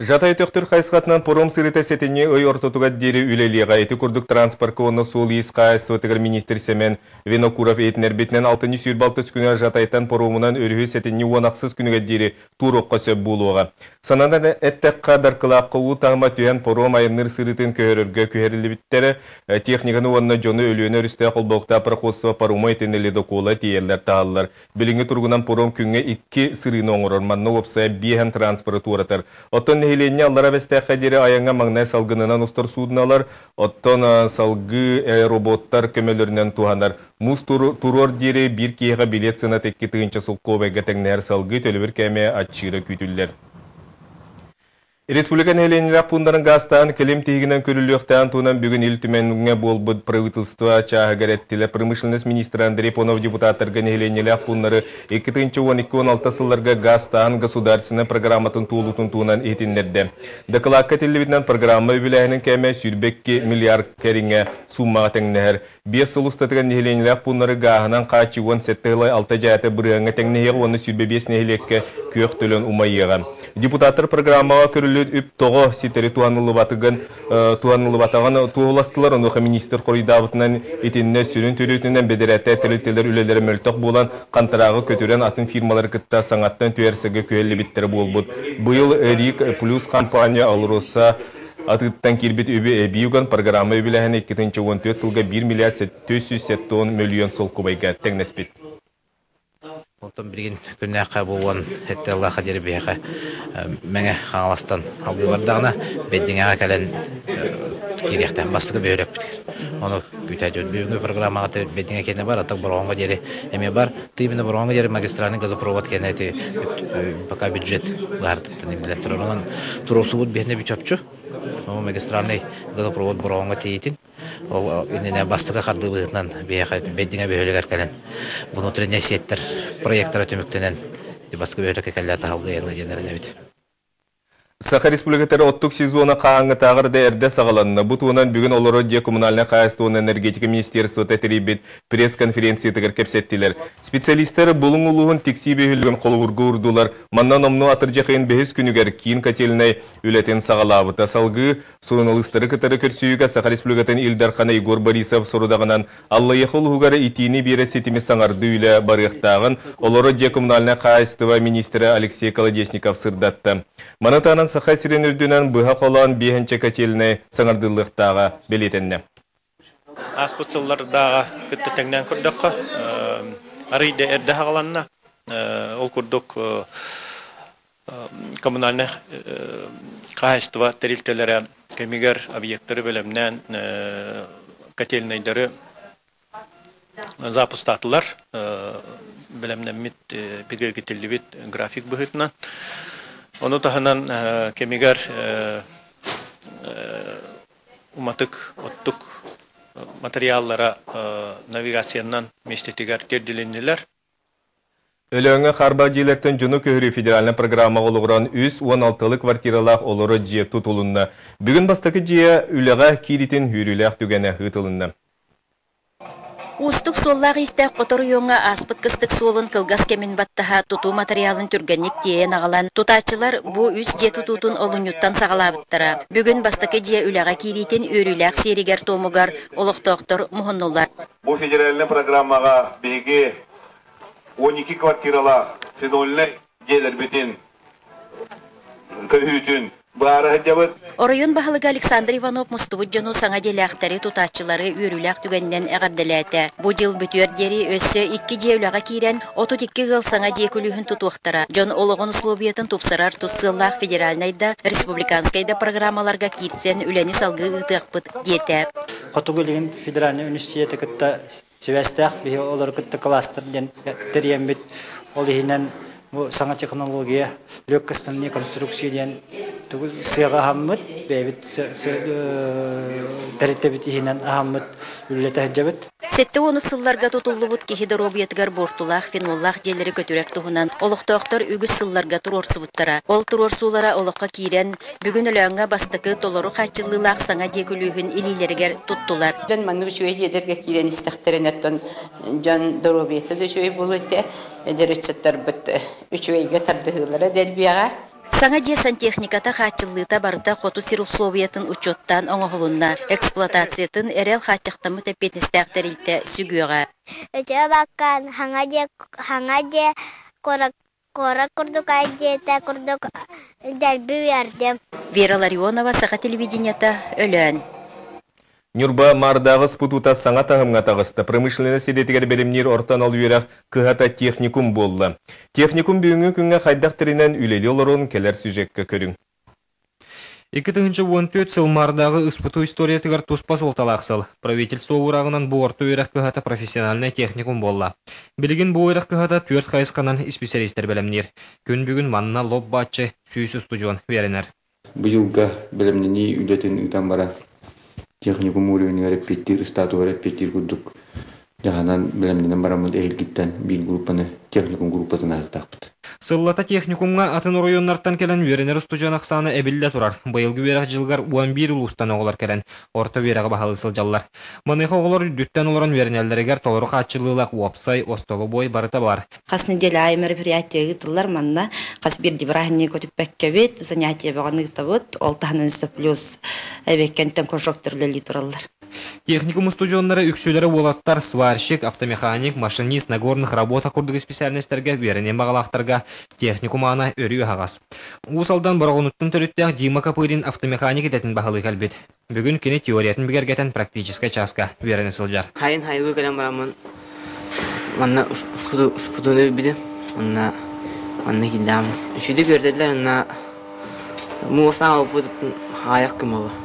Жатай төқтір қайсқатынан пором сырыта сетіне өй ортотуға дері үлелеға еті күрдік транспорт оны сол есқа әстіватығыр министр Семен Венокуров етінер бетінен 6 сүйірбалты күні жатайтан поромынан өрігі сетіне онақсыз күніге дері туроққа сөп болуға. Санадан әттәк қадар қылаққа ұтағыма түйен пором айымныр сырытын көрірге көхерілі біттері техниканы онына жоны өліені үрісті қолбоқта проходство парома етінелі докула тиелер тағалылар. Біліңі тұрғынан пором күнге 2 сырыны оңырорманны опсая бейхен транспорты туратыр. Оттон нехиленне аллара бәстәққа дері аяңа маңнай салғынынан ұстар судыналар, оттон салғы роботтар көмелерінен туғанар. Мұз турор дері бір кейға билет сына текке тығынша сұлқо бәгетіңнер салғы төлібір кәме атшыры күтілдер. Республика нехиленнелер пундарын гастан кілем тегінен көріліқтен туынан бүгін ел түменіңе болбыд правительства чағыгареттілі промышленность министрі Андрей Понов депутаттарға нехиленнелер пундары 2012-16 сылларға гастан государственный программатын туылутын туынан етінлерді. Дақылаққа телевиднен программа өбіләйінің кәме сүрбекке миллиард кәріңе суммаға тәңнәр. 5 сыл ұстатыған нехиленнелер пундары ғағынан қачуын сәттіғылай 6 жайты біріңі тәңнәйі оны сүрбе 5 нехилекке көк төлін ұмайыға. Депутаттар программаға көрілі үп тоғы сетері туанылы батаған туғыластылар онуға министр қоридавытынан етініне сүрін түретінен бедеретті тәрілтелер үлелері мөлтіқ болан қантырағы көтерен атын фирмалар кітта саңаттан түйерсігі көйлі биттері болбуд. Бұйыл Рик плюс компания алыроса атыттан келбет өбі әбейуған программа өбіләхін 2014 сылға 1 миллиард 770 миллион сол көбайға тәңнеспет. Олтон бірген күннәққа болуан әтті Аллаға дері бейіға мәңі қаңаластан алғы бардағына бәддіңеға кәлін керекті бастығы бөйлеп біткер. Оны күтәді өтбеуіңі программаға бәддіңе кені бар, аттық бұрғанға дері әме бар. Түймені бұрғанға дері магистральный газопровод кені әті пока бюджет ғардықтын еңгілеп тұрыр. Онын тұрысы бұд бейіне бүйчапчу. Магистральный газопровод бұрғанға тейетін. Ол инене бастыга карды быгытнан беддиңе бөөлөгөр келен внутренний сеттер проекттары төмөктөнен бастыга бөөлөккө келе аталгы яны женеренебит. Саха республикатары оттук сезона қаңы тағырды әрді сағаланына. Бұтуынан бүгін олары де коммунальны қайыстуын энергетика министерство тәтіребет пресс-конференция тігір кәпсеттілер. Специалистері бұлың ұлығын текси бейілген қолғырғы ұрдулар. Маннан омну атыр жақайын бәхіз күнігер кейін кәтелінай үләтен сағалабы. Тасалғы сұғынылыстары кітары көрсүйігі Саха республикатын Илдархана Игор Борисов сұрудағынан Алла ехол ұғары итini бері сетімі саңарды үлі барықтағын олары де коммунальны қайыстыва министері Алексей Колодесников сырдатты. Манатанан Саха сиренердінен бұға қолан бейхенче кәтеліне саңардылықтаға белетенне. Аспыцылардағы күтті тәңнен күрдіққа, арыйды әрді ғаланна, ол күрдік коммунальны қағыстыва тәрілтелері кәмегер объекттері бөлімнен кәтелінейдері запустатылар, бөлімнен мет бігер кетелі бет график бұғытынан. Onu tahanan kemigar umatık ottuk materyallara navigasyandan meştetigar terdilendiler. Ölüğüne Xarbaciylerden Cunu Köhürü Federalına programma oluğuran 116'lık kvartiralaq oluru ciye tutulunna. Bugün bastakı ciye üleğe kiritin hürülək tügene hıtılınna. Устук соллағы истәк қотыры йоңа аспыт кыстык солын кылгас кемин баттаха туту материалын түргенник тиен ағалан. Тутачылар бу үс же тутутун олуnyuттан сағалабыттара. Бүгін бастықы же үліға киритен өріләк серигер томугар олықтоқтыр мұхыннулар. Бу федеральный программаға беге 12 квартирала фенольны желер бетін көйүтін. Оройон бахалыга Александр Иванов Мустовуджану саңа деляқтары тутачылары өріләк түгеннен әғарделәті. Бұ жыл бүтөрдері өссі 2 жеуліға кейрен 32 ғыл саңа жекілігін тұтуқтыра. Жон олығын условиятын тупсырар тұссыллақ федеральнайда, республиканскайда программаларға кирсен үләні салғы ұтықпыт деті. Қотуғылығын федеральный университеті күтті сөбәстәқ бейі олар күтті кластерден тәрембет олығынан саңа технология, легкостранные конструкцияден сыға хаммыт, бәйбіт тәреттебіт ихінен хаммыт үллеті әджабыт. Сетті оны сылларға тұтылыбыт кехеді робиетгар бортулақ, феноллақ желері көтірек тұғынан олықтақтар үгіз сылларға тұрорсыбыттара. Ол тұрорсулара олыққа кейрен бүгін үләңға бастықы толору қачылылақ саңа декілігін илилергер тұттылар. Жан манны үшуе жедерге кейрен істіқтерін өттін жан робиеті дөшуе бұл өтті. Дәріштеттер бұт үшуеге тардығылары дәрбияға. Саңа же сантехниката хатчыллыта барыта хоту сир условиятын учеттан оңоғылунна, эксплуатациятын эрел хатчықтамы тәппетістәқтерілті сүгіға. Өчө баккан хаңа же кора курдук айдета курдук дәлбі вердем. Вера Ларионова саха телевиденията өлөн. Нюрба мардағы спутута саңа тағымға тағысты. Промышленный седетігер белімнер ортан ал үйерақ кығата техникум болды. Техникум бүйінгі күнге қайдақтырынан үлелі олырын келер сюжетке көрің. 2014 сыл мардағы ыспыту история тігір туспас олталақсыл. Правительство урағынан бұл орты үйерақ кығата профессиональный техникум болды. Білігін бұл үйерақ кығата 4 қайысқанан специалистер білімнер. Күн бүгін манна лоб батчы сүйісі студион веренер. Бұйылға білімнені үлетін ұйтан бара. Техникум уровень репетир, стату репетир кудук. Яғанан білімденен барамыз әйілгіттен бір группаны техникум группатын азытақпыд. Сыллата техникумға атын районнардан келен веренер студион ақсаны әбілді тұрар. Байылғы верақ жылғар 11 ұлыстан оғылар келен. Орта верағы бағалы сылжалар. Маныға оғылар үддеттен оларын веренерлерігер толыры қатшылылақ уапсай, остолы бой барыта бар. Қасны дел ай мероприятия ғытылар манна. Қас бірді бірағыне көтіп бәккәбет, занятия бағаны ғытавыд, 6 плюс әбеккенттен конжоктерлі тұралар. Техникум студионнары үксөлері олаттар, сварщик, автомеханик, машинист, нагорных работа құрдығы специальностерге веренен бағалақтарға техникум ана өрі ағас. Усалдан бұрағынуттың төліттіғ Дима Капырин автомеханик ететін бағалы кәлбет. Бүгін кені теориятын бігергетен практическа часка верені сылжар. Хайын хайығы кәлем барамын. Манна ұскудуны біді. Манна келдам. Үшіді көрдеділер. Мұғысына алып бұдыттың аяқ кім олы.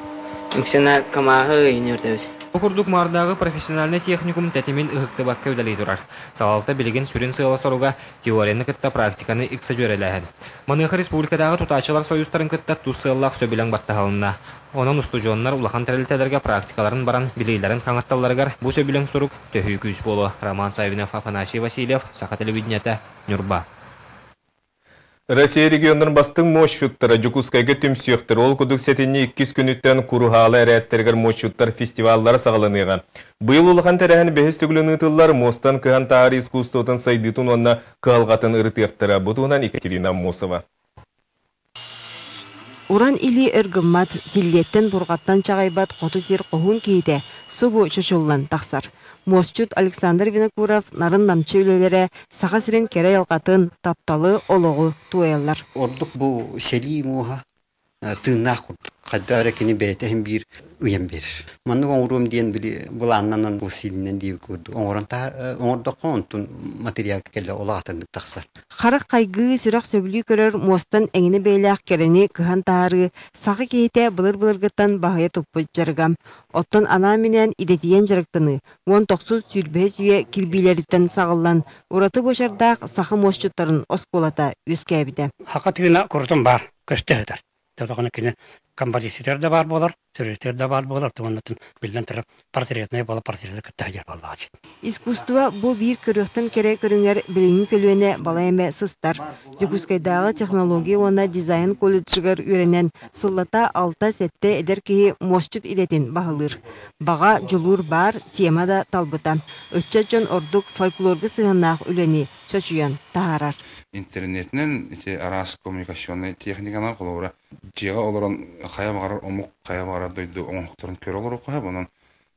Үксена камағы үйіне өртәбіз. Окурдук мардағы профессиональный техникум тәтімен ұғықты баққа өдәлей тұрар. Салалта білген сүрін сыйла соруға теорияны кітта практиканы икса жөреләйін. Манығы республикадағы тұтачылар союзтарын кітта тұз сыйлақ сөбілен баттағалына. Онын студионнар улахан тәрелтәлерге практикаларын баран білейлерін қаңатталарығар бұ сөбілен сорук төхүй күйіс болу. Роман Савинов, Афанасий Васильев, Саха телевидениеті, Нюрба. Россия регионының бастың мощуттары Жукускайға түмсүйектір. Ол күдік сетіне 2 күніттен күрухалы әрәттергер мощуттар фестиваллары сағылыныға. Бұйыл ұлыған тәрәхін бәхіс түгілін ұтылар Мостан кыған тағыр искусствотын сайдытын онына қағылғатын ұрытықтыра. Бұтуынан Екатерина Мосова. Уран или өргіммат, зиллеттен бұрғаттан чағайбат қоту зер қоғын кейді, сұбу шошылан тақсар. Мосчут Александр Винокуров нарын намчы өлелері саға сірен кере ялғатын тапталы олығы туэллар. Ордық бұл сәли мұға тыңнақ құрдық. Қадда әрекені бәйтәхін бір үйен берір. Манның оңырым дейін бұл аннанан бұл силінен дейі көрді. Оңырдық қонтын материал кәлі ола атындық тақсар. Қарық қайғы сүрақ сөбілі көрір Мостан әңіні бәйләқ керені кыған тағары сағы кейте бұлыр-бұлырғыттан бағая тұппы жарғам. Оттан ана менен идетиен жарықтыны 19 сүрбез үйе кілбейлеріттен сағылан ұраты бошардақ сақы мосчуттарын осколата өскәбіді. Хақатығына құрдым бар, көрсті өтір. Тәуіғаны кені композитор да бар болар, сюжеттер да бар болар, туғаннатын білден тұрып портретный болар, портреті күттәгер болар. Искусство бұл бір көріқтен кере көріңер біліңі көлуіне балайме сыстар. Жукускайдағы технология оны дизайн колледжігер үйренен сыллата 6 сәтті әдер кейі мосчут идетін бағылыр. Баға жолур бар, тема да талбыта. Өтча жон ордық фольклорғы сығынақ үлені сөчуян тағарар. Интернетнен арас коммуникационный техниканы қолуыра жеға оларын қая бағарар омық, қая бағарар дойды оңықтырын көр олар оқуға, бұнын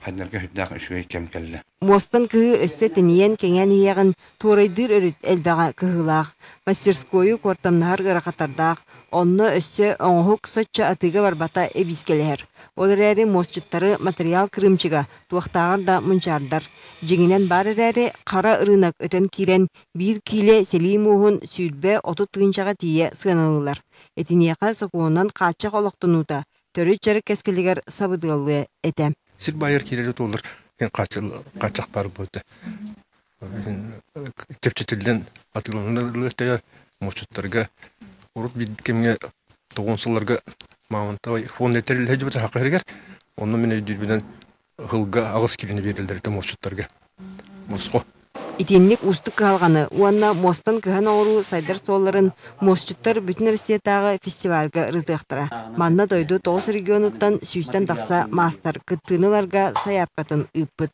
хайднарға хүддәқ үшуге кем кәлі. Мостан кығы өсті тінейен кеңен еғін турайдыр өріт әлбәға кығылақ. Мастерскойы кортамнағар ғырақатардақ, онны өсті оңғық сотча атыға барбата әбіскелер. Олар әрі мосчуттары материал кірімчіға туақтағыр да мұнчардар. Жеңінен бары әрі қара ұрынақ өтен кирен бір киле селим уғын сүйірбе 30 тығыншаға тие сығанылылар. Этинеқа соқуынан қатшақ олықтынута, төрі жары кәскелігер сабыдығылы әті. Сір байыр келері толыр, қатшақ бар болды. Кепчетілден атылынылы өтея мұшыттарға, ұрып бейдікемге тоғынсыларға мағынтағай фон етерілі әжі бұты хақы әргер, оны мен өйдербеден ғылға ағыз келіне берілдерді мұшыттарға. Мұсқо. Итенлік ұстық қалғаны, уанна Мостан кыған оғыру сайдар соларын мосчуттар бүтін Россиятағы фестивальға рытықтыра. Манна дойду 9 регионуттан сүйістен тақса мастар кыттыныларға саяпқатын ұппыт.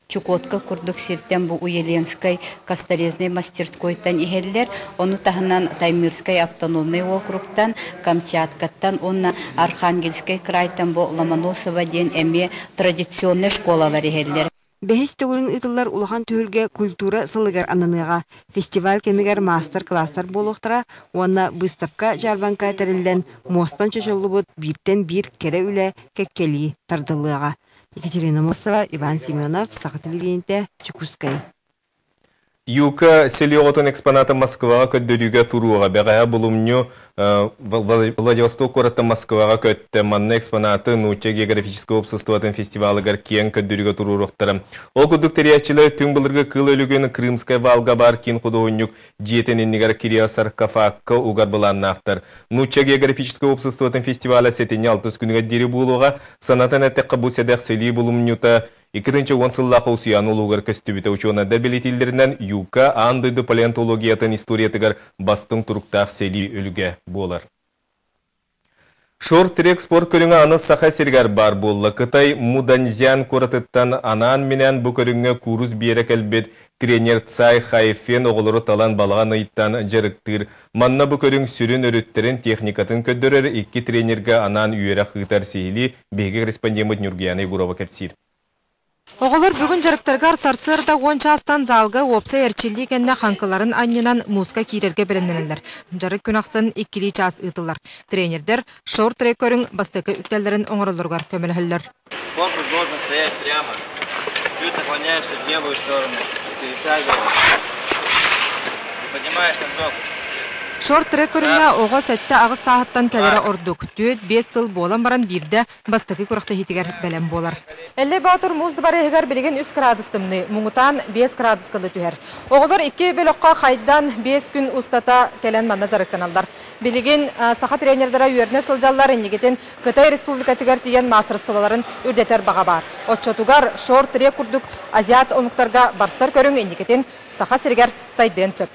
Чукотка курдук сиртен бу Уеленской косторезной мастерскойтан ихеллер, ону тахынан Таймырской автономный округтан, Камчаткаттан, онна Архангельской крайтан бу Ломоносова ден эме традиционный школалар ихеллер. Бехис төгүлүн ытыллар улахан төгүлге культура сылыгар аныныга фестиваль кемигер мастер-класстар болуктара, уанна выставка жарбанка терилден мостан чочолубут биттен бир кере үле кеккели тардылыга. Екатерина Мосова, Иван Семенов, Саха телевидение, Чекускай. Юка селиотон экспоната Москвага көддөрүгө туруга бегая булумню Владивосток коротта Москвага көттө манна экспонаты Нуча географическое обществотын фестивалыгар кең көддөрүгө туруруктары. Ол кудуктариячилер түн былыргы кыл өлүгөн Крымская Валга бар кин художник жетениннигер Кирия саркофагка угар буланнактар. Нуча географическое обществотын фестиваля сетине 6 күнгө дири булуга санатан этекка бу седек сели булумнюта 2-10 сыллақа усиян олуғар көстүбіті учуанада белетелдерінен юка андойды палеонтологиятын историятыгар бастың тұруқтақ сели өліге болар. Шорт-трек спорт көріңі аны сақа сергар бар болы. Кытай Муданзян коратыттан анан менен бұ көріңі курус берек әлбет тренер Цай Хайфен оғылыры талан балаған айттан жарықтыр. Манна бұ көрің сүрін өріттерін техникатын көддірер 2 тренерге анан үйері қытар сейлі беге корреспондент Нюргияны Гурова кәпсир. Оғылыр бүгін жарықтарғар сарсырда 10 частан залғы опса әрчелді кәнне қанқыларын аннынан музыка кейрерге бірінденелер. Жарық күн ақсын 2 час ұтылар. Тренердер шорт-трек көрің бастықы үктелдерін оңырылырғар көмілхілер. Корпус должен стоять прямо. Чуть наклоняешься в левую сторону. Перешагиваешь. Поднимаешь носок. Шорт-трек көріңе оға сәтті ағыз сағыттан кәлері ордық. 4-5 сыл болан баран бірді бастықы күріқті хетігер бәлем болар. Әлі баутыр мұзды бары егер білген 3 градустымны, мұңытан 5 градускылы түхер. Оғылар 2 бөліққа қайдан 5 күн ұстата кәлен манна жарықтан алдар. Білген сақа тренердері үйеріне сылжалар енегетін Қытай Республикатығар деген масырыстыларын үрдетер баға бар. Отчотугар шорт-трек күрдік азиат омықтарға барстар көрің енегетін сақа сергер сайден сөп.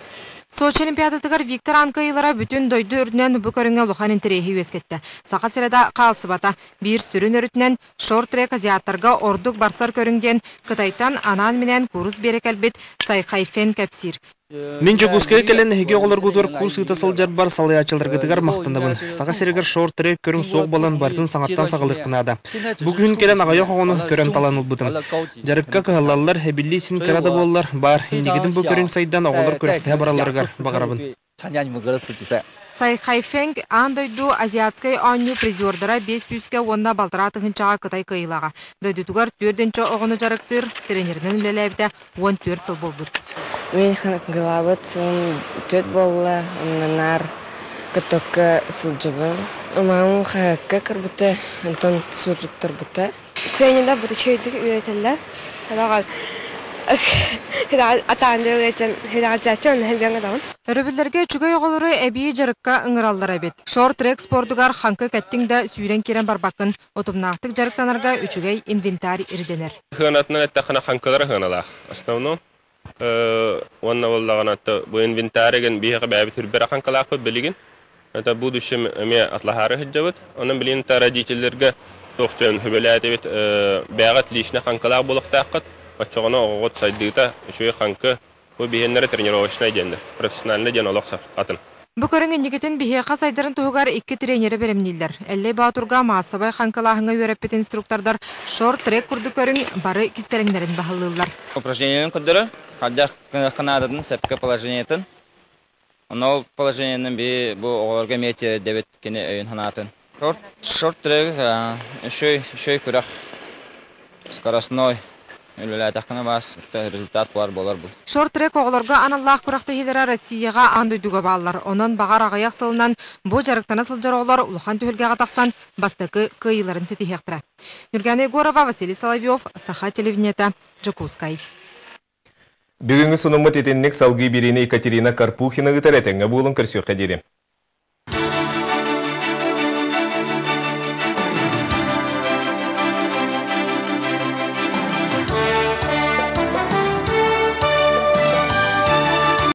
Сочи олимпиадатыгар Виктор Анкайылара бүтін дойды үрдінен бұ көріңе лұхан интерейхи өскетті. Сақа сірада қалсыбата бір сүрін өрітінен шорт-трек азиаттарға ордық барсар көріңден Қытайтан анан менен курс берек әлбет Цай Хайфен кәпсир. Мен Чекускай келен хеге олар гудур курс ытасыл жар бар салай ачылдыргытыгар мақтындабын. Саға серегер шорт-трек көрің соқ балан бартын саңаттан сағылықтынада. Бүгін келен ағайық оғыны көрен таланыл бұтым. Жарыққа кығалалар, әбілі син кірады болылар бар. Индегідің бұл көрін сайдан оғылар көрікті бараларғар бағарабын. Цай Хайфен андойду азиатскай аню призердара 500-ке онна балтыра тығынчаға Қытай кайылаға. Дойдутугар 4-ші оғыны жарықтыр, тренерінің леләбді 14 сыл бол бұд. Мен ғылабыт 4 болла, оннанар күттікі сылжығы. Мамын қаққа кірбіті, антон сүріттір біті. Тренерда бұты шөйдік үйретелі. Өрөбілдерге чүгөй оғылыры әбейі жарыққа ыңыралдар әбет. Шорт-трек спортугар ханқы кәттіңді сүйрен керен барбақын, отымнақтық жарықтанарға үчүгей инвентарь ирденер. Хынатынан әттіқына ханқылары хыналақ. Основном, онна боллаған атты бұл инвентарыген бейіғі бәбі түрбері ханқылақ бұл білеген. Это будущем әме атлахары хыджавыд. Оның білген родительдерге тоқтен хүбеләті бәғат лишіне ханқылақ болықтаққыд. Отчоғына оғыт сайдыйта үшуе қанқы бұл бейенлері тренировочный дендер, профессиональный ден олық атын. Бұ көрің ендігетін бейеқа сайдарын тұғығар 2 тренері беремнейлер. Әлі баутурға маасабай қанқылағыңа өрәппет инструктордар шорт-трек күрді көрің бары кестеріңдерін бағылылар. Упражненияларын күрдірі, қаддақ қанадатын сәпкі положениетін. Ол положениенің бұл оғыларға метері дебет кені өйін ханатын. Шорт-трек үшөй күрақ скоростной. Результат бар болар бұл. Шорт-трек оғыларға аналлақ құрақты хелері Россияға андойдуға балар. Онын бағар ағаяқ сылынан бұ жарықтана сылжар оғылар ұлған түйілге ғатақсан бастықы күйілерін сеті хектіра. Нюргияна Егорова, Василий Соловьев, Саха телевидениета, Чекускай. Бүгінгі сұнымы тетеннік салғы беріне Екатерина Карпухина ғытар әтіңі болын көрсеу қадері.